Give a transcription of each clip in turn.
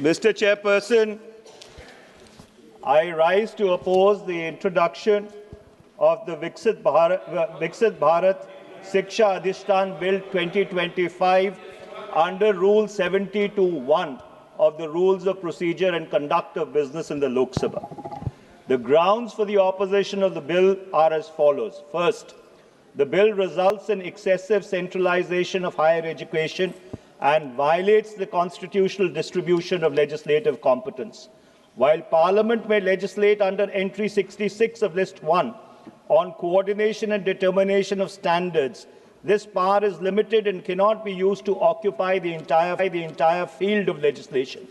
Mr. Chairperson, I rise to oppose the introduction of the Viksit Bharat Shiksha Adhishtan Bill 2025 under Rule 72(1) of the Rules of Procedure and Conduct of Business in the Lok Sabha. The grounds for the opposition of the bill are as follows. First, the bill results in excessive centralization of higher education and violates the constitutional distribution of legislative competence. While Parliament may legislate under entry 66 of List 1 on coordination and determination of standards, this power is limited and cannot be used to occupy the entire field of legislation.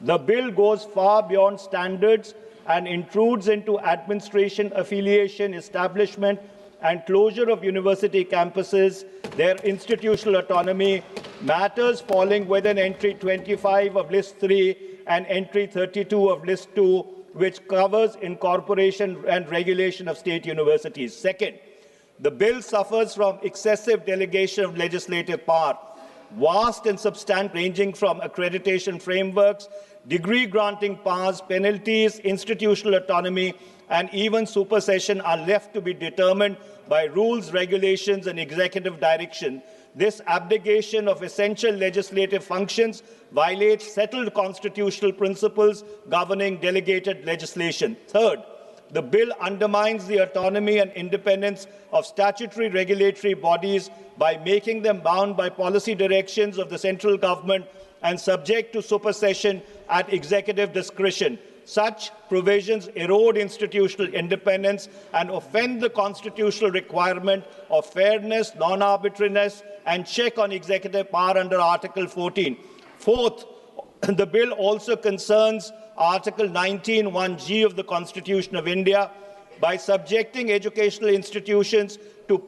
The bill goes far beyond standards and intrudes into administration, affiliation, establishment, and closure of university campuses, their institutional autonomy, matters falling within entry 25 of List 3 and entry 32 of List 2, which covers incorporation and regulation of state universities. Second, the bill suffers from excessive delegation of legislative power. Vast and substantial, ranging from accreditation frameworks, degree-granting powers, penalties, institutional autonomy, and even supersession are left to be determined by rules, regulations, and executive direction. This abdication of essential legislative functions violates settled constitutional principles governing delegated legislation. Third, the bill undermines the autonomy and independence of statutory regulatory bodies by making them bound by policy directions of the central government and subject to supersession at executive discretion. Such provisions erode institutional independence and offend the constitutional requirement of fairness, non-arbitrariness, and check on executive power under Article 14. Fourth, the bill also concerns Article 19(1)(g) of the Constitution of India by subjecting educational institutions to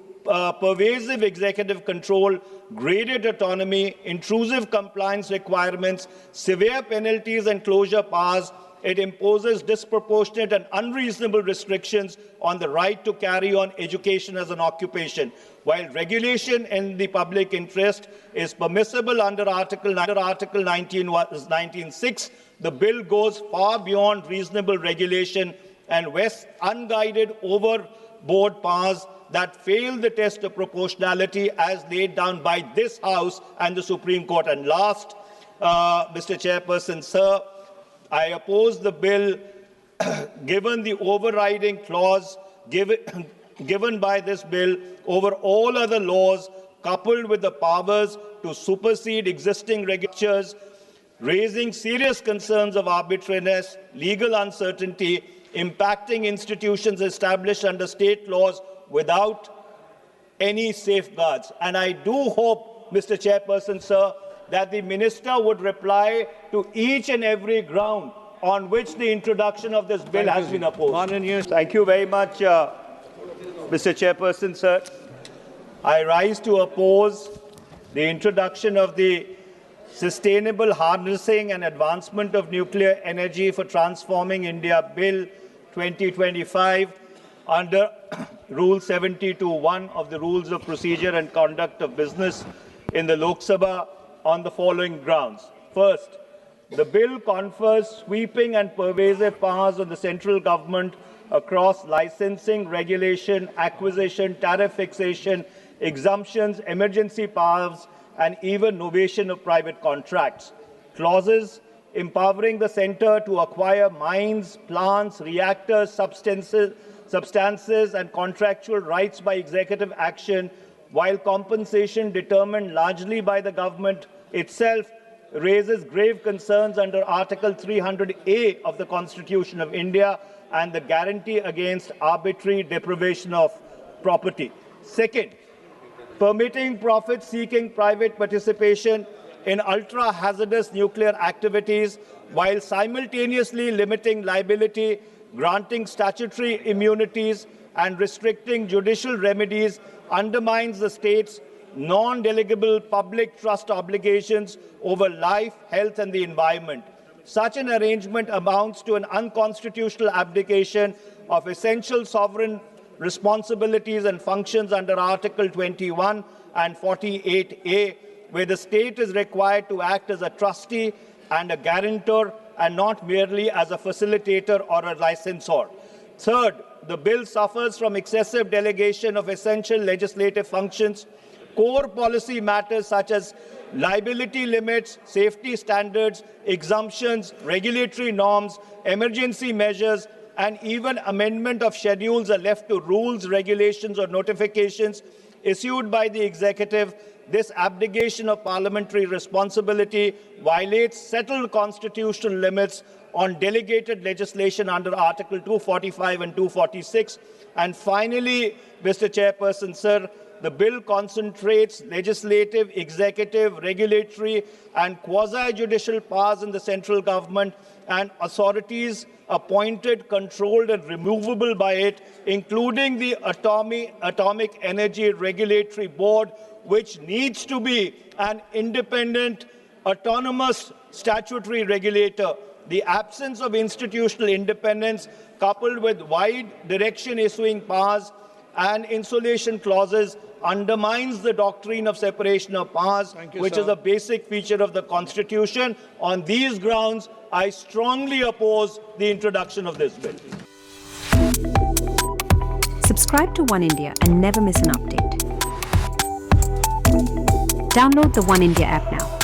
pervasive executive control, graded autonomy, intrusive compliance requirements, severe penalties and closure powers. It imposes disproportionate and unreasonable restrictions on the right to carry on education as an occupation. While regulation in the public interest is permissible under Article 19(6), the bill goes far beyond reasonable regulation and vests unguided overboard powers that fail the test of proportionality as laid down by this House and the Supreme Court. And last, Mr. Chairperson, sir, I oppose the bill given the overriding clause given by this bill over all other laws, coupled with the powers to supersede existing regulations, raising serious concerns of arbitrariness, legal uncertainty, impacting institutions established under state laws without any safeguards. And I do hope, Mr. Chairperson, sir, that the Minister would reply to each and every ground on which the introduction of this bill has been opposed. Thank you very much, Mr. Chairperson, sir. I rise to oppose the introduction of the Sustainable Harnessing and Advancement of Nuclear Energy for Transforming India Bill 2025 under Rule 72(1) of the Rules of Procedure and Conduct of Business in the Lok Sabha on the following grounds. First, the bill confers sweeping and pervasive powers on the central government across licensing, regulation, acquisition, tariff fixation, exemptions, emergency powers, and even novation of private contracts. Clauses empowering the centre to acquire mines, plants, reactors, substances, and contractual rights by executive action, while compensation determined largely by the government itself raises grave concerns under Article 300A of the Constitution of India and the guarantee against arbitrary deprivation of property. Second, permitting profit-seeking private participation in ultra-hazardous nuclear activities while simultaneously limiting liability, granting statutory immunities, and restricting judicial remedies undermines the state's non-delegable public trust obligations over life, health, and the environment. Such an arrangement amounts to an unconstitutional abdication of essential sovereign responsibilities and functions under Article 21 and 48A, where the state is required to act as a trustee and a guarantor, and not merely as a facilitator or a licensor. Third, the bill suffers from excessive delegation of essential legislative functions. Core policy matters such as liability limits, safety standards, exemptions, regulatory norms, emergency measures, and even amendment of schedules are left to rules, regulations, or notifications issued by the executive. This abdication of parliamentary responsibility violates settled constitutional limits on delegated legislation under Article 245 and 246. And finally, Mr. Chairperson, sir, the bill concentrates legislative, executive, regulatory, and quasi-judicial powers in the central government and authorities appointed, controlled, and removable by it, including the Atomic Energy Regulatory Board, which needs to be an independent, autonomous statutory regulator. The absence of institutional independence, coupled with wide direction issuing powers and insulation clauses, undermines the doctrine of separation of powers, which is a basic feature of the Constitution. On these grounds, I strongly oppose the introduction of this bill. Subscribe to One India and never miss an update. Download the One India app now.